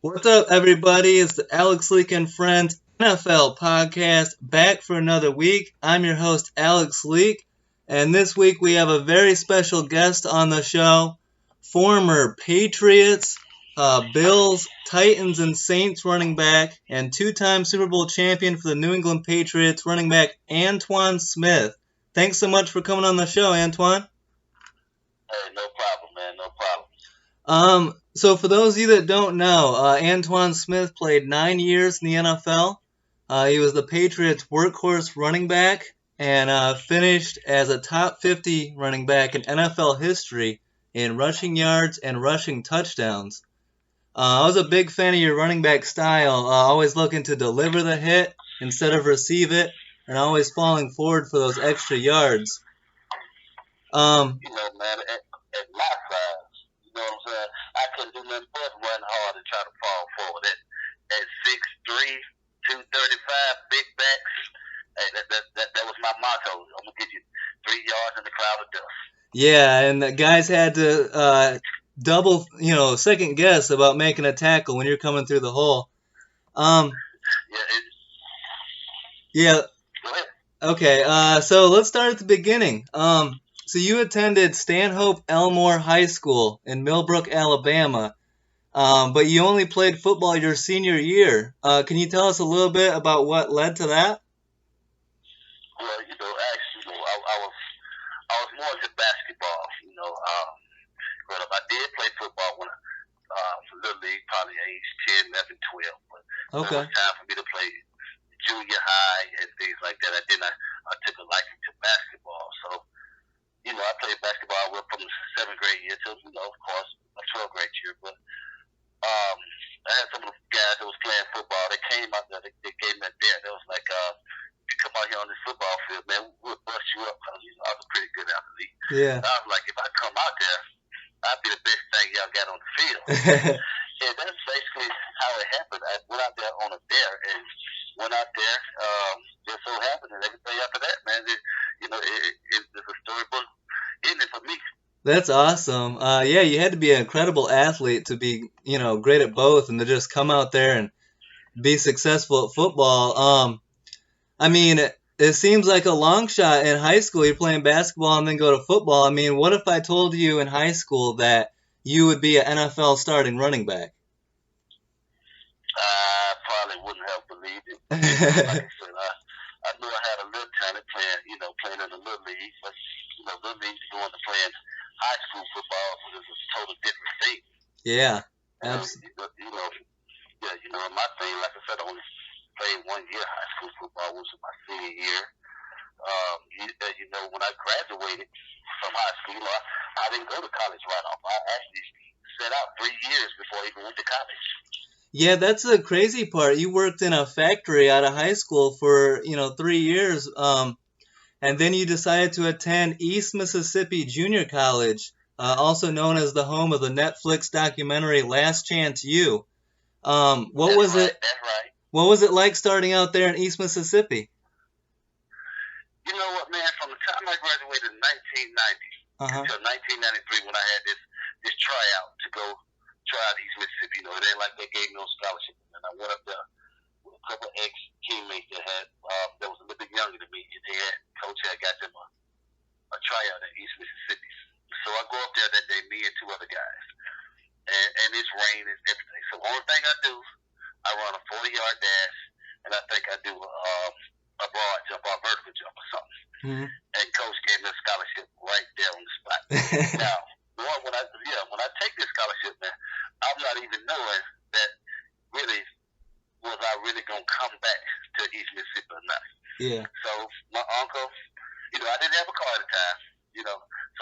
What's up, everybody? It's the Alex Leak and Friends NFL podcast back for another week. I'm your host, Alex Leak, and this week we have a very special guest on the show, former Patriots, Bills, Titans, and Saints running back, and two-time Super Bowl champion for the New England Patriots running back, Antowain Smith. Thanks so much for coming on the show, Antowain. Hey, no problem, man. No problem. So for those of you that don't know, Antowain Smith played 9 years in the NFL. He was the Patriots' workhorse running back and finished as a top 50 running back in NFL history in rushing yards and rushing touchdowns. I was a big fan of your running back style, always looking to deliver the hit instead of receive it, and always falling forward for those extra yards. Man, at my size, you know what I'm saying? I couldn't do nothing but run hard and try to fall forward. At 6'3", 235, big backs, hey, that was my motto. I'm going to get you 3 yards in the cloud of dust. Yeah, and the guys had to double, second guess about making a tackle when you're coming through the hole. Yeah. Go ahead. Okay, so let's start at the beginning. So you attended Stanhope Elmore High School in Millbrook, Alabama, but you only played football your senior year. Can you tell us a little bit about what led to that? Well, actually, I was more into basketball. Growing up, I did play football when for Little League, probably age 10, 11, 12. But Okay. It was time for me to play junior high and things like that. I took a liking to basketball. So, I played basketball. I went from the 7th grade year to, of course, my 12th grade year. But I had some of the guys that was playing football. They came out there. They gave me a dare. They was like, if you come out here on this football field, man, we'll bust you up because I was a pretty good athlete. Yeah. I was like, if I come out there, I'd be the best thing y'all got on the field. And that's basically how it happened. I went out there on a dare and went out there. Just so happened, and everything after that, man, it's a storybook ending for me. That's awesome. Yeah, you had to be an incredible athlete to be, great at both and to just come out there and be successful at football. I mean, it seems like a long shot in high school. You're playing basketball and then go to football. I mean, what if I told you in high school that you would be an NFL starting running back? I probably wouldn't have believed it. Like I said, I knew I had a little talent playing in the Little League, but Little League going to playing high school football was a total different thing. Yeah, absolutely. My thing, like I said, I only played 1 year high school football, which was my senior year. When I graduated from high school, I didn't go to college right off. I actually set out 3 years before I even went to college. Yeah, that's the crazy part. You worked in a factory out of high school for, 3 years, and then you decided to attend East Mississippi Junior College, also known as the home of the Netflix documentary Last Chance U. What was it? That's right. What was it like starting out there in East Mississippi? You know what, man? From the time I graduated in 1990 until 1993, when I had this tryout to go try out East Mississippi, it ain't like they gave me no scholarship. And I went up there with a couple of ex-teammates that was a little bit younger than me. And coach had got them a tryout at East Mississippi. So I go up there that day, me and 2 other guys. And it's rain and everything. So the only thing I do, I run a 40-yard dash, and I think I do a broad jump or a vertical jump or something. Mm-hmm. And coach gave me a scholarship right there on the spot. Now, when I take this scholarship, man, I'm not even knowing that really was I really gonna come back to East Mississippi or not. Yeah. So my uncle, I didn't have a car at the time,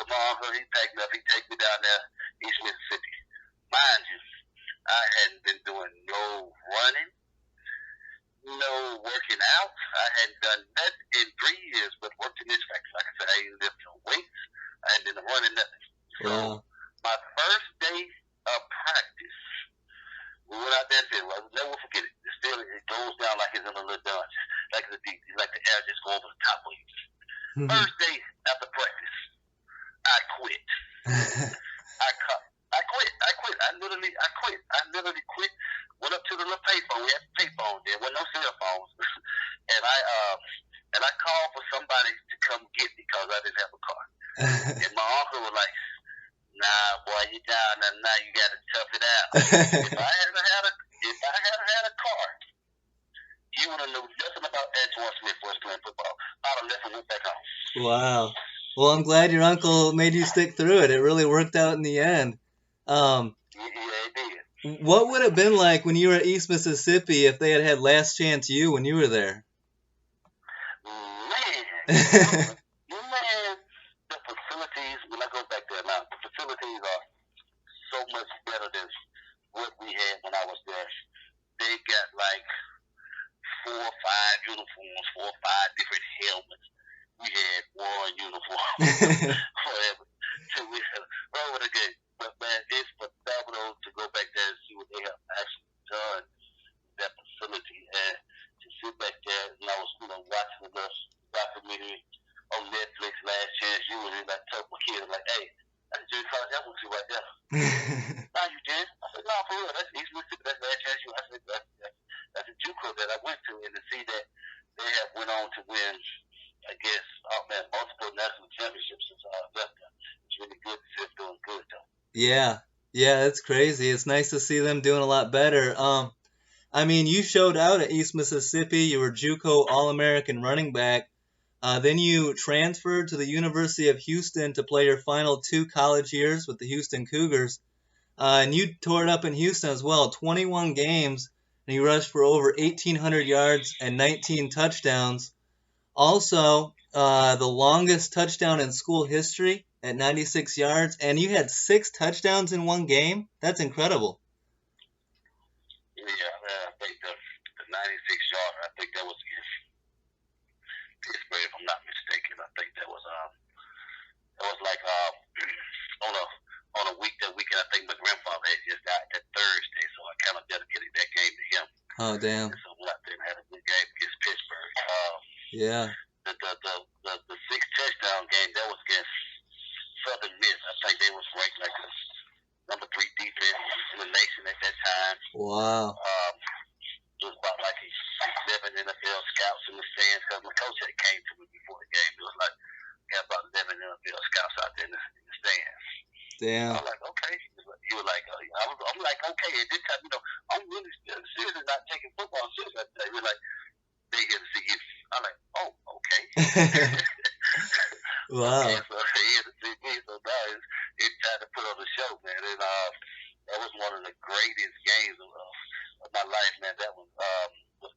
So my uncle, he packed me up, he take me down there, East Mississippi. Mind you, I hadn't been doing no running, no working out. I hadn't done that in 3 years, but worked in this factory. Like I said, I ain't lifted no weights. I hadn't been running nothing. So my first day of practice, we went out there and said, well, I'll never forget it. It goes down like it's in a little dungeon, like the air just go over the top of you. Mm-hmm. First day after practice, I quit. I quit. I literally quit. car. And my uncle was like, nah, boy, you down there now, you got to tough it out. If I had a car, you would have known nothing about Antowain Smith was playing football. I'd have left and went back home. Wow. Well, I'm glad your uncle made you stick through it. It really worked out in the end. Yeah, it did. What would it have been like when you were at East Mississippi if they had Last Chance U when you were there? Man, the facilities, when I go back there now, the facilities are so much better than what we had when I was there. They got like 4 or 5 uniforms, 4 or 5 different helmets. We had one uniform forever. So we had over the game. But man, it's phenomenal to go back there and see what they have actually done in that facility. And to sit back there and I was, watching the documentary on Netflix, Last Chance U, and I told my kids, like, hey, that's Junior College I went to right there. No, you did? I said, no, for real. That's East Mississippi. That's Last Chance U. I said, that's a JUCO that I went to, and to see that they have went on to win, I guess, multiple national championships since I left them. It's really good to see them doing good, though. Yeah, that's crazy. It's nice to see them doing a lot better. I mean, you showed out at East Mississippi. You were JUCO All-American running back. Then you transferred to the University of Houston to play your final 2 college years with the Houston Cougars. And you tore it up in Houston as well. 21 games, and you rushed for over 1,800 yards and 19 touchdowns. Also, the longest touchdown in school history at 96 yards, and you had 6 touchdowns in one game. That's incredible. Yeah, man, I think the 96-yard, I think that was against Pittsburgh, if I'm not mistaken. I think that was like on a weekend. I think my grandfather had just died that Thursday, so I kind of dedicated that game to him. Oh, damn. And so we went out there and had a good game against Pittsburgh. Yeah. The 6 touchdown game, that was against Southern Miss. I think they was ranked like the number 3 defense in the nation at that time. Wow. It was about like 11 NFL scouts in the stands because my coach had came to me before the game. It was like, got about 11 NFL scouts out there in the stands. Damn. I was like, okay. He was like, I'm like, okay. At this time, I'm really seriously not taking football serious. He was like, they here to see you. I'm like, oh, okay. Wow. Okay, so he here to see me. So now it's time to put on the show, man. And that was one of the greatest games of my life, man. That was 6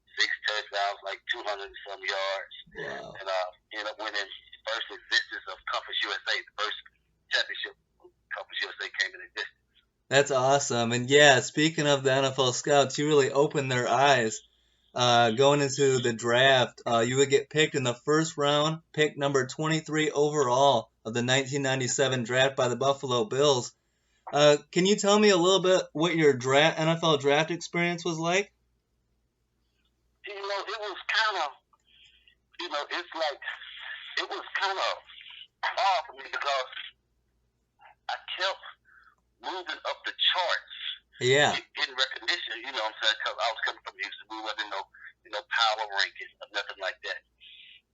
touchdowns, like 200 and some yards. Wow. And ended up winning the first existence of Conference USA, the first championship Conference USA came in existence. That's awesome. And yeah, speaking of the NFL scouts, you really opened their eyes. Going into the draft, you would get picked in the first round, pick number 23 overall of the 1997 draft by the Buffalo Bills. Can you tell me a little bit what your NFL draft experience was like? It was kind of, it was kind of hard for me because I kept moving up the charts. Yeah. In recognition, what I'm saying? Because I was coming from Houston, we wasn't no power rankings or nothing like that.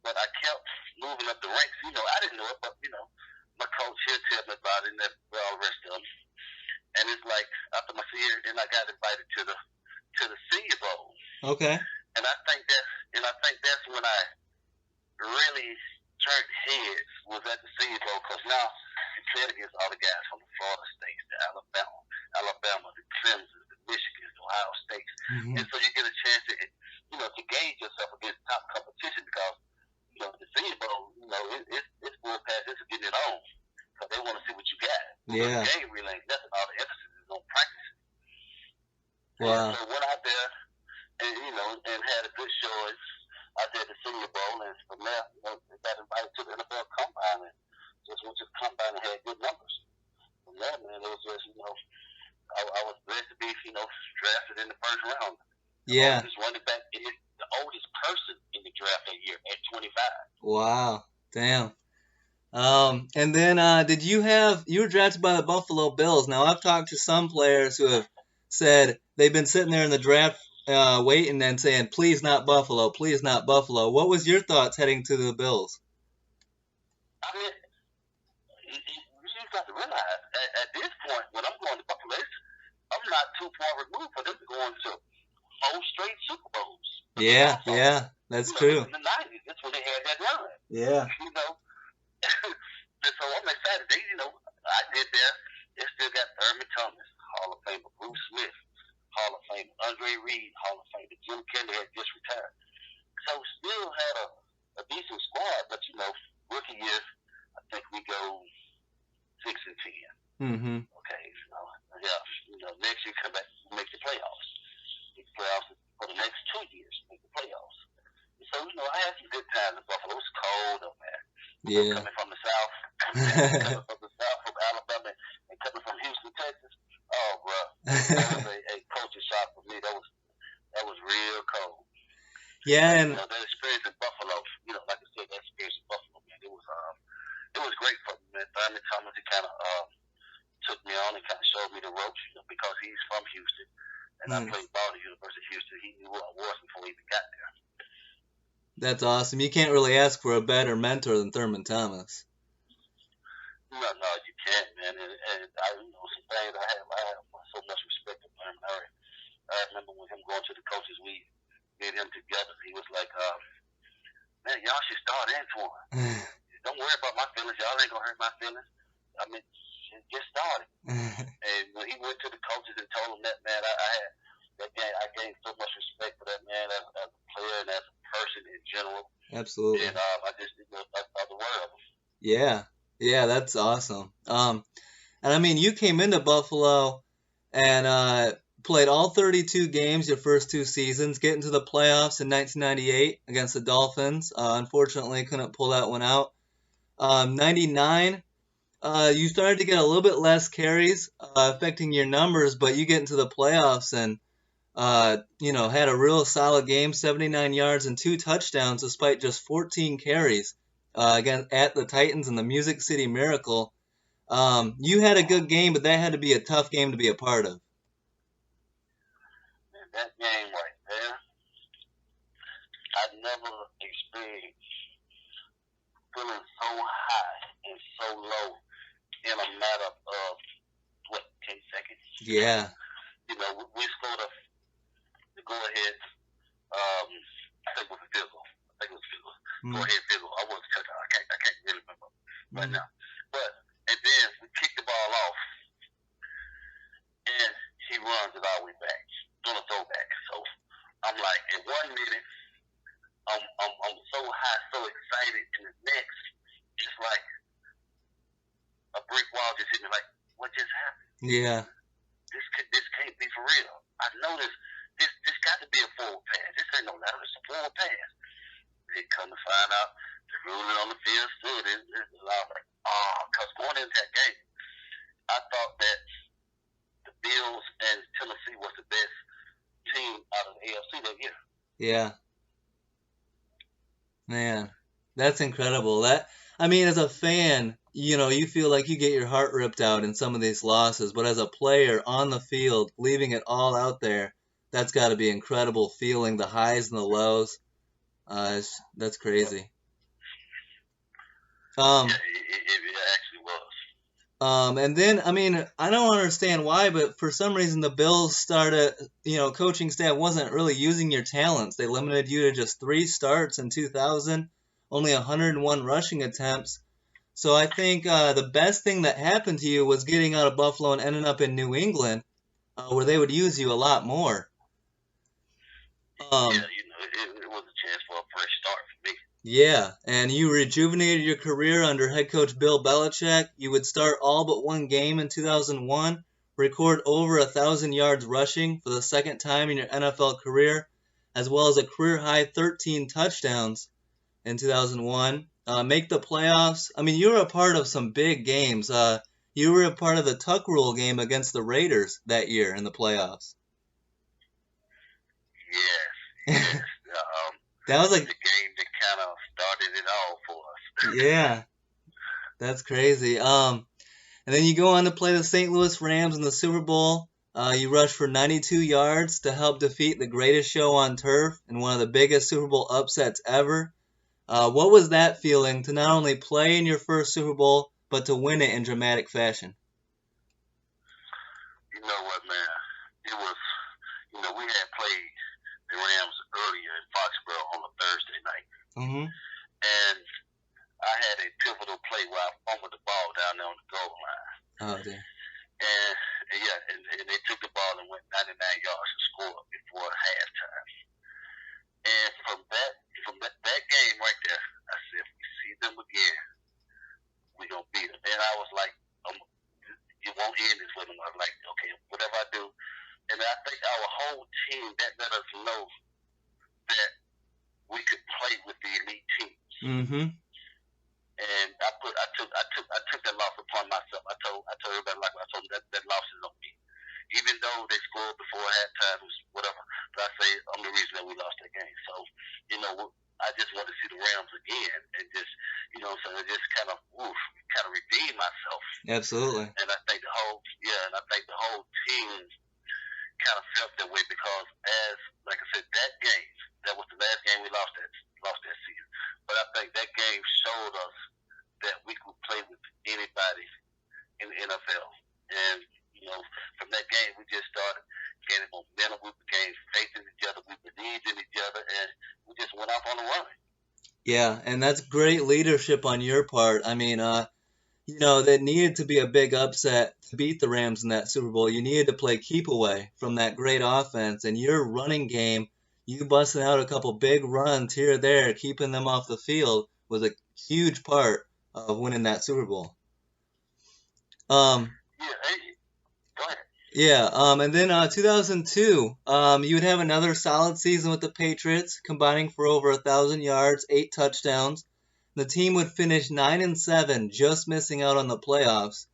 But I kept moving up the ranks. I didn't know it, but my coach here tell me about it, and all the rest of them. And it's like after my senior, then I got invited to the Senior Bowl. Okay. And I think that's when I really turned heads was at the Senior Bowl because now you played against all the guys from the Florida states, the Alabama, the Clemson, the Michigan, the Ohio States, and so you get a chance to gauge yourself against top competition because the Senior Bowl, it's full pass, it's getting it on because they want to see what you got. Yeah. The game really ain't nothing. All the emphasis is on practice. Wow. And so went out there and had a good showing out there at the Senior Bowl, and from there, got invited to the NFL Combine and just went to the Combine and had good numbers. From there, man, it was just, I was blessed to be, drafted in the first round. Yeah. The running back is the oldest person in the draft that year at 25. Wow. Damn. And then you were drafted by the Buffalo Bills. Now I've talked to some players who have said they've been sitting there in the draft waiting and saying, please not Buffalo, please not Buffalo. What was your thoughts heading to the Bills? I mean, you got to realize at this point when I'm going to Buffalo, I'm not too far removed from them going to 4 straight Super Bowls. Yeah, yeah, that's true. In the 90s, that's when they had that run. Yeah. And so I'm excited. I get there. They still got Thurman Thomas, Hall of Famer, Bruce Smith, Hall of Famer, Andre Reed, Hall of Famer, Jim Kelly had just retired. So still had a decent squad, but rookie year, I think we go 6-10. Mm-hmm. Okay, next year come back, make the playoffs. Make the playoffs for the next 2 years, make the playoffs. So I had some good times in Buffalo. It was cold though, man. Yeah. Coming from the South, from Alabama, and coming from Houston, Texas. Oh, bro, that was a culture shock for me. That was real cold. Yeah, and that experience in Buffalo, like I said, that experience in Buffalo, man, it was great for me, man. Thurman Thomas, he kind of took me on and kind of showed me the ropes, because he's from Houston, and I played ball at the University of Houston. He knew who I was before he even got there. That's awesome. You can't really ask for a better mentor than Thurman Thomas. No, you can't, man. And I, some things I have so much respect for him. I remember when him going to the coaches, we did him together. He was like, man, y'all should start Antowain. Don't worry about my feelings. Y'all ain't gonna hurt my feelings. I mean, get started. And when he went to the coaches and told them that, man, I gained so much respect for that man as a player and as a person in general. Absolutely. And I just I thought the word of him. Yeah, that's awesome. And I mean, you came into Buffalo and played all 32 games your first 2 seasons, getting to the playoffs in 1998 against the Dolphins. Unfortunately, couldn't pull that one out. 99, you started to get a little bit less carries, affecting your numbers, but you get into the playoffs and had a real solid game, 79 yards and 2 touchdowns despite just 14 carries again at the Titans and the Music City Miracle. You had a good game, but that had to be a tough game to be a part of. That game right there, I've never experienced feeling so high and so low in a matter of, 10 seconds? Yeah. We scored the go-ahead, I think it was a field goal. Go-ahead field goal. I wasn't touching. I can't really remember right now. And then we kicked the ball off, and he runs it all the way back on a throwback. So I'm like, in 1 minute, I'm so high, so excited, and the next, it's like a brick wall just hit me. Like, what just happened? Yeah. This can't be for real. I know this got to be a forward pass. This ain't no ladder. It's a forward pass. They come to find out the ruling on the field stood. It's like, because going into that game, I thought that the Bills and Tennessee was the best team out of the AFC that year. Yeah. Man, that's incredible. As a fan, you feel like you get your heart ripped out in some of these losses, but as a player on the field, leaving it all out there, that's got to be incredible feeling, the highs and the lows. That's crazy. Yeah, it actually was. And then, I don't understand why, but for some reason the Bills started, coaching staff wasn't really using your talents. They limited you to just 3 starts in 2000, only 101 rushing attempts. So I think the best thing that happened to you was getting out of Buffalo and ending up in New England, where they would use you a lot more. It was a chance for a fresh start for me. Yeah, and you rejuvenated your career under head coach Bill Belichick. You would start all but 1 game in 2001, record over 1,000 yards rushing for the second time in your NFL career, as well as a career-high 13 touchdowns in 2001. Make the playoffs. You were a part of some big games. You were a part of the Tuck Rule game against the Raiders that year in the playoffs. Yes. That was like the game that kind of started it all for us. Yeah, that's crazy. And then you go on to play the St. Louis Rams in the Super Bowl. You rushed for 92 yards to help defeat the greatest show on turf and one of the biggest Super Bowl upsets ever. What was that feeling to not only play in your first Super Bowl, but to win it in dramatic fashion. You know what, man? It was, we had played the Rams earlier in Foxborough on a Thursday night. Mm-hmm. And I had a pivotal play where I fumbled the ball down there on the goal line. Oh, dear. And they took the ball and went 99 yards and scored before halftime. And from that game right there, I said, if we see them again, we're going to beat them. And I was like, you won't end this with them. I was like, okay, whatever I do. And I think our whole team, that let us know that we could play with the elite teams. Mm-hmm. And I took that loss upon myself. I told everybody, like I told them, that loss is on me. Even though they scored before halftime, whatever. But I say I'm the reason that we lost that game. So, I just want to see the Rams again and just, so I just kind of redeem myself. Absolutely. And I think the whole team kind of felt that way because like I said, that game, that was the last game we lost that season. But I think that game showed us that we could play with anybody in the NFL. And, from that game, we just started gaining momentum. We gained faith in each other. We believed in each other. And we just went off on a run. Yeah, and that's great leadership on your part. I mean, that needed to be a big upset to beat the Rams in that Super Bowl. You needed to play keep away from that great offense, and your running game, you busting out a couple big runs here or there, keeping them off the field, was a huge part of winning that Super Bowl. Go ahead. Yeah, and then 2002, you would have another solid season with the Patriots, combining for over 1,000 yards, 8 touchdowns. The team would finish 9-7, just missing out on the playoffs.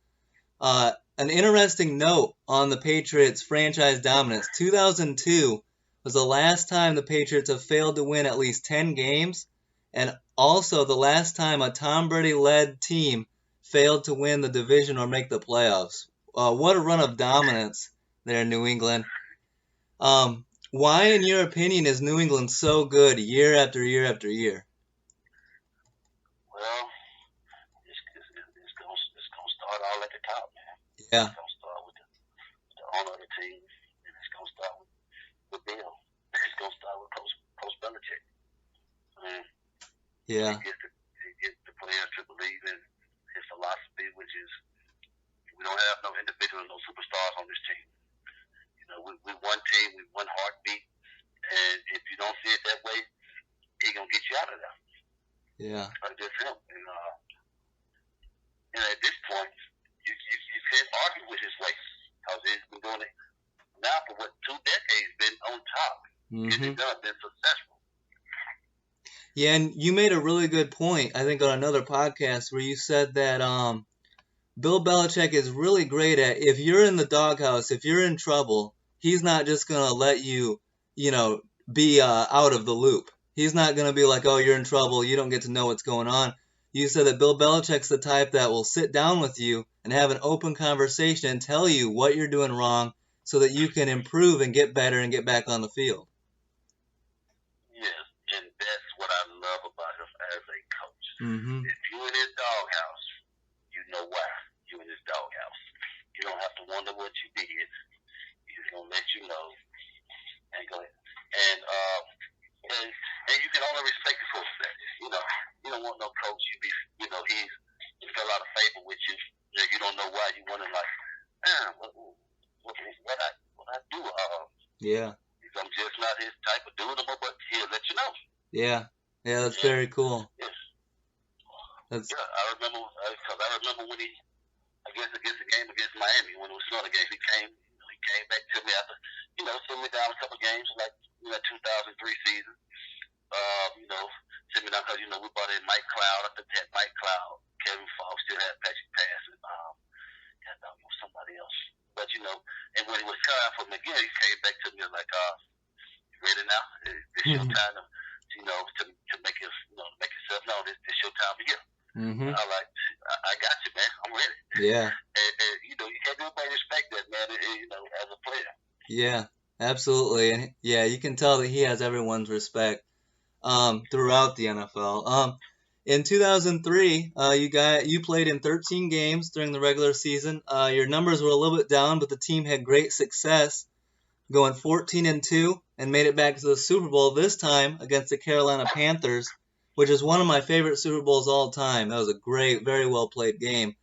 An interesting note on the Patriots' franchise dominance: 2002 was the last time the Patriots have failed to win at least 10 games, and also the last time a Tom Brady-led team failed to win the division or make the playoffs. What a run of dominance there in New England. Why, in your opinion, is New England so good year after year after year? Well, it's gonna start all at the top, man. Yeah. It's gonna start with the owner of the team, and it's gonna start with Bill. It's gonna start with Coach Belichick. Yeah. He gets the players to believe in his philosophy, which is we don't have no individuals, no superstars on this team. We one team, we one heartbeat, and if you don't see it that way, he's gonna get you out of there. Yeah. Like just him. And at this point, you can't argue with his ways because he's been doing it now for 2 decades, been on top. Mm-hmm. Been successful. Yeah, and you made a really good point, I think, on another podcast where you said that Bill Belichick is really great at, if you're in the doghouse, if you're in trouble, he's not just going to let you, be out of the loop. He's not going to be like, oh, you're in trouble, you don't get to know what's going on. You said that Bill Belichick's the type that will sit down with you and have an open conversation and tell you what you're doing wrong so that you can improve and get better and get back on the field. Yes, and that's what I love about him as a coach. Mm-hmm. If you're in his doghouse, you know why you're in his doghouse. You don't have to wonder what you did. He's going to let you know and go ahead. And you can only respect the coach that. You don't want no coach. He fell out of favor with you. You don't know why. You wondering like, what I do? Yeah. I'm just not his type of dude, but he'll let you know. Yeah, that's very cool. Yes. That's... Yeah, I remember when against the game against Miami, when it was another game, he came back to me after, sent me down a couple games, like 2003 season. Sent me down because, we brought in Mike Cloud. I think that Mike Cloud, Kevin Falk still had Patrick Pass, and somebody else. But, and when it was time for him again, he came back to me like, you ready now? It's your time to make yourself known. It's your time here. Mm-hmm. I'm like, I got you, man. I'm ready. Yeah. And you can't do but respect that, man, as a player. Yeah, absolutely. And yeah, you can tell that he has everyone's respect throughout the NFL. In 2003, you played in 13 games during the regular season. Your numbers were a little bit down, but the team had great success, going 14-2, and made it back to the Super Bowl this time against the Carolina Panthers, which is one of my favorite Super Bowls all time. That was a great, very well played game.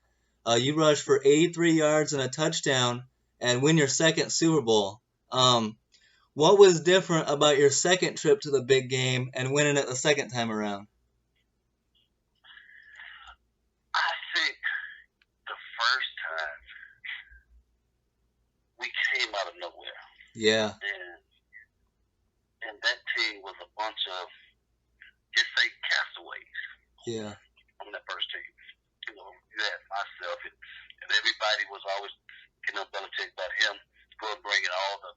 You rushed for 83 yards and a touchdown, and win your second Super Bowl. What was different about your second trip to the big game and winning it the second time around? I think the first time we came out of nowhere. Yeah. And that team was a bunch of, just say, castaways. Yeah. On that first team. You know, you had myself, and everybody was always, Belichick about him going bringing all the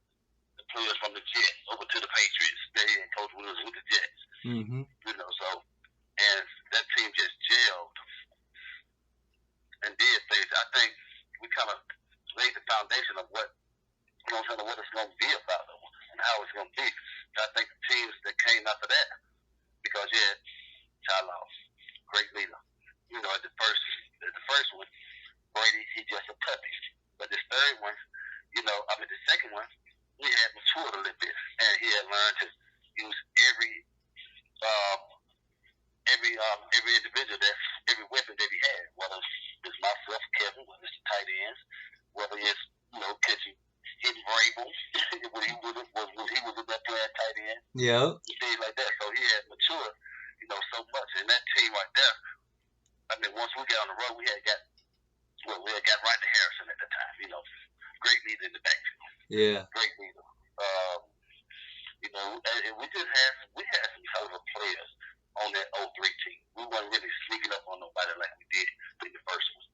players from the Jets over to the Patriots. They and Coach Williams with the Jets. Mm-hmm. You know, so, and that team just gelled and did things. I think we kind of laid the foundation of what, what it's going to be about and how it's going to be. I think the teams that came after that, because child loss, great leader. You know, the first one, Brady, he just a puppy. But this third one, the second one, he had matured a little bit, and he had learned to use every individual every weapon that he had, whether it's myself, Kevin, whether it's the tight ends, whether it's catching, hitting Vrabel when he was in that playing tight end. Yeah. Things like that. So he had matured, so much. And that team right there, once we got on the road, we had got Rodney Harrison at the time. Great leader in the backfield. Yeah. Great leader. And we had some hell of a players on that 03 team. We weren't really sneaking up on nobody like we did in the first one.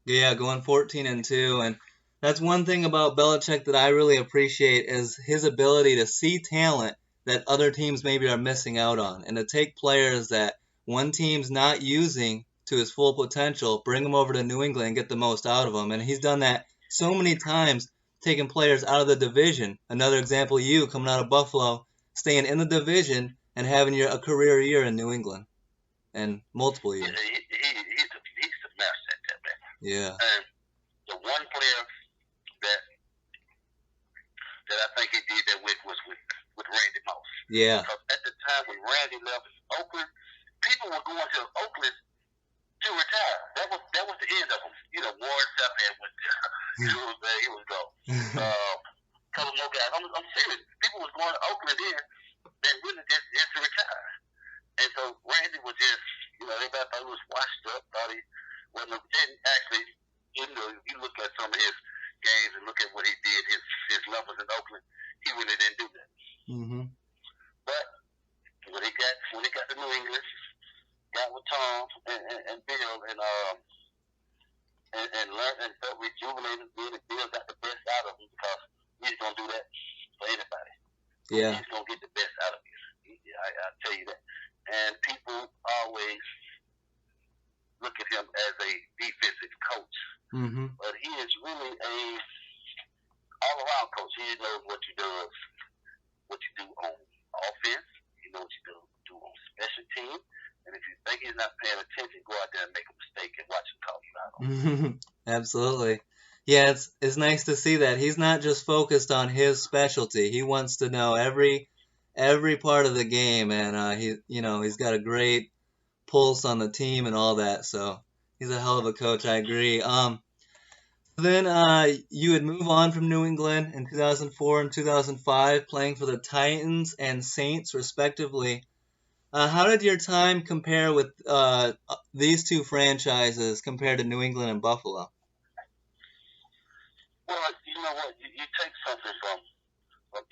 Yeah, going 14-2, and that's one thing about Belichick that I really appreciate is his ability to see talent that other teams maybe are missing out on, and to take players that one team's not using to his full potential, bring them over to New England and get the most out of them. And he's done that so many times, taking players out of the division. Another example, you coming out of Buffalo, staying in the division and having a career year in New England, and multiple years. He's the master at that, man. Yeah. And the one player that I think he did that with was with Randy Moss. Yeah. Because at the time when Randy left Oakland, people were going to Oakland to retire. That was the end of them. Warren Sapp went there. He was gone. Couple more guys. I'm serious. People was going to Oakland then that really just to retire. And so Randy was just, everybody thought he was washed up, thought he wasn't. And actually, if you look at some of his games and look at what he did, his numbers in Oakland, he really didn't do that. Mm-hmm. But when he got to New England, got with Tom and Bill and learned and felt rejuvenated. Bill got the best out of him because he's gonna do that for anybody. Yeah. He's gonna get the best out of you. I tell you that. And people always look at him as a defensive coach, but he is really a all-around coach. He knows what you do on offense. He knows what you do on special teams. And if you think he's not paying attention, go out there and make a mistake and watch him call you out on it. Absolutely. Yeah, it's nice to see that he's not just focused on his specialty. He wants to know every part of the game, and he's got a great pulse on the team and all that. So he's a hell of a coach. I agree. Then you would move on from New England in 2004 and 2005, playing for the Titans and Saints respectively. How did your time compare with these two franchises compared to New England and Buffalo? Well, you know what? You take something from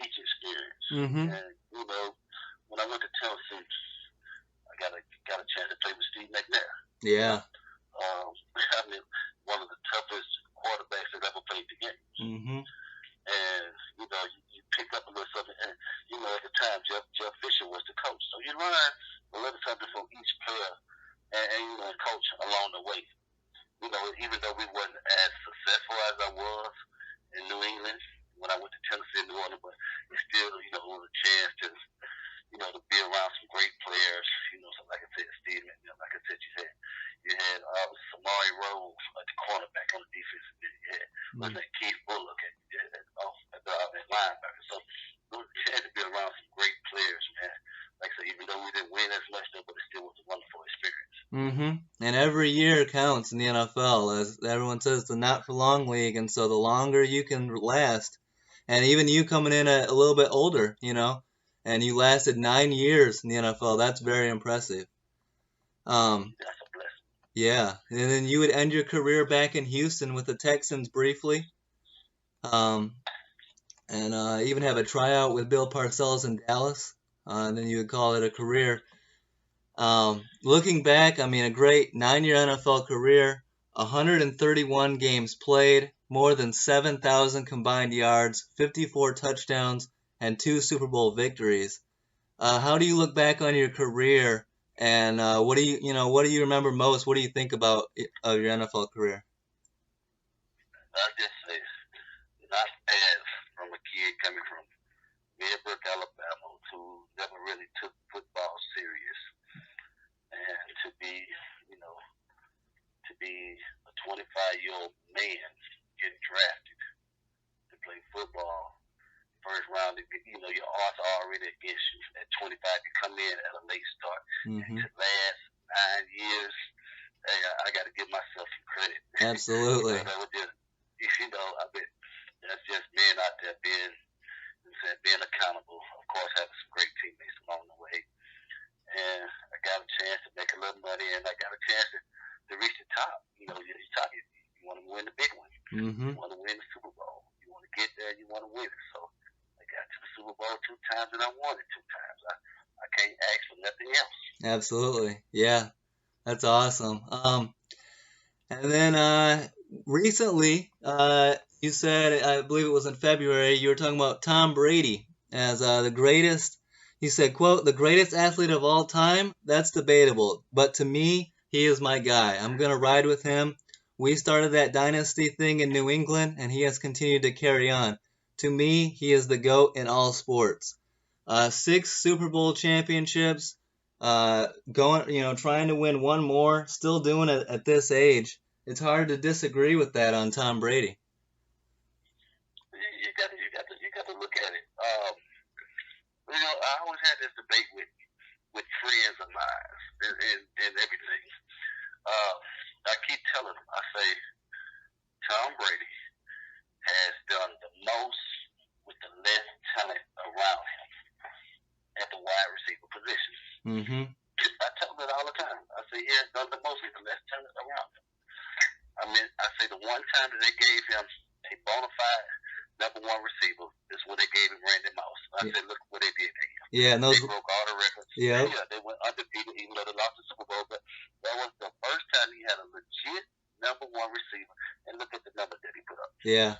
each experience. Mm-hmm. And when I went to Tennessee, I got a chance to play with Steve McNair. Yeah. One of the toughest quarterbacks that ever played the game. Mm-hmm. And you pick up a little something. And at the time, Jeff Fisher was the coach, so you learn a little something from each player and coach along the way. Even though we wasn't as successful as I was in New England when I went to Tennessee and New Orleans, but it still, it was a chance to to be around some great players. So like I said, Steve, like I said, you had Samari Rose at the cornerback on the defensive end. You had was that Keith Bullock at the linebacker. So you had to be around some great players, man. Like I said, even though we didn't win as much, though, but it still was a wonderful experience. And every year counts in the NFL, as everyone says, the not for long league, and so the longer you can last, and even you coming in a little bit older, and you lasted 9 years in the NFL, that's very impressive. That's a blessing. Yeah, and then you would end your career back in Houston with the Texans briefly, and even have a tryout with Bill Parcells in Dallas, and then you would call it a career. Looking back, I mean, a great 9-year NFL career, 131 games played, more than 7,000 combined yards, 54 touchdowns, and 2 Super Bowl victories. How do you look back on your career, and what do you remember most? What do you think about your NFL career? I just say, not as from a kid coming from Millbrook, Alabama, who never really took football serious, and to be a 25-year-old man getting drafted to play football. First round, your odds are already against you. At 25, you come in at a late start. To last 9 years, hey, I got to give myself some credit. Absolutely. That was just, that's just being out there, being accountable. Of course, having some great teammates along the way. And I got a chance to make a little money, and I got a chance to reach the top. You want to win the big one. You want to win the Super Bowl. You want to get there, you want to win it. So I got to the Super Bowl 2 times, and I won it 2 times. I can't ask for nothing else. Absolutely. Yeah, that's awesome. And then recently, you said, I believe it was in February, you were talking about Tom Brady as the greatest. You said, quote, the greatest athlete of all time? That's debatable. But to me, he is my guy. I'm going to ride with him. We started that dynasty thing in New England, and he has continued to carry on. To me, he is the GOAT in all sports. 6 Super Bowl championships, trying to win one more, still doing it at this age. It's hard to disagree with that on Tom Brady. You got to look at it. I always had this debate with friends of mine and everything. I keep telling them, I say, Tom Brady has done the most with the less talent around him at the wide receiver position. I tell them it all the time. I say he has done the most with the less talent around him. I say the one time that they gave him a bona fide number 1 receiver is when they gave him Randy Moss. I said, look what they did to him. Yeah, and they broke all the records. Yeah, they went undefeated even though they lost the Super Bowl. But that was the first time he had a legit number 1 receiver. And look at the number that he put up. Yeah,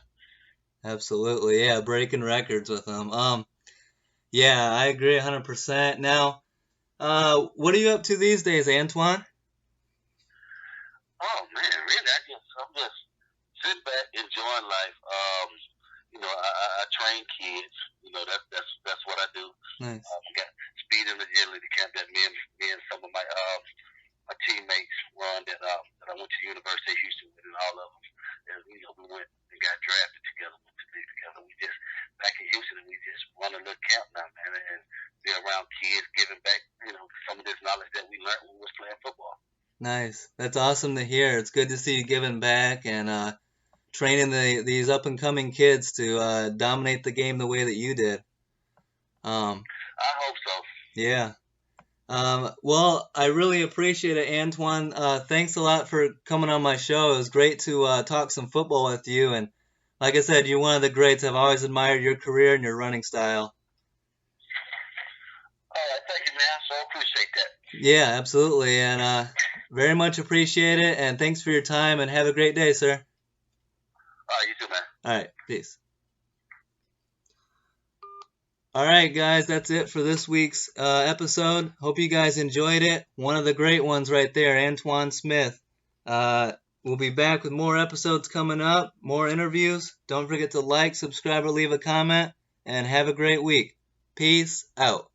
absolutely. Yeah, breaking records with him. Yeah, I agree 100%. Now, what are you up to these days, Antowain? Oh man, really? I'm just sitting back, enjoying life. I train kids. That's what I do. Nice. I got speed and agility camp that me and some of my teammates run that I went to the University of Houston with, and all of them. And we went and got drafted together, went to league together. We just back in Houston, and we just run a little camp now, man, and be around kids, giving back, some of this knowledge that we learned when we was playing football. Nice. That's awesome to hear. It's good to see you giving back and training these up-and-coming kids to dominate the game the way that you did. I hope so. Yeah. Well, I really appreciate it, Antowain. Thanks a lot for coming on my show. It was great to talk some football with you. And like I said, you're one of the greats. I've always admired your career and your running style. All right, thank you, man. So I appreciate that. Yeah, absolutely. And very much appreciate it. And thanks for your time, and have a great day, sir. All right, you too, man. All right, peace. All right, guys, that's it for this week's episode. Hope you guys enjoyed it. One of the great ones right there, Antowain Smith. We'll be back with more episodes coming up, more interviews. Don't forget to like, subscribe, or leave a comment, and have a great week. Peace out.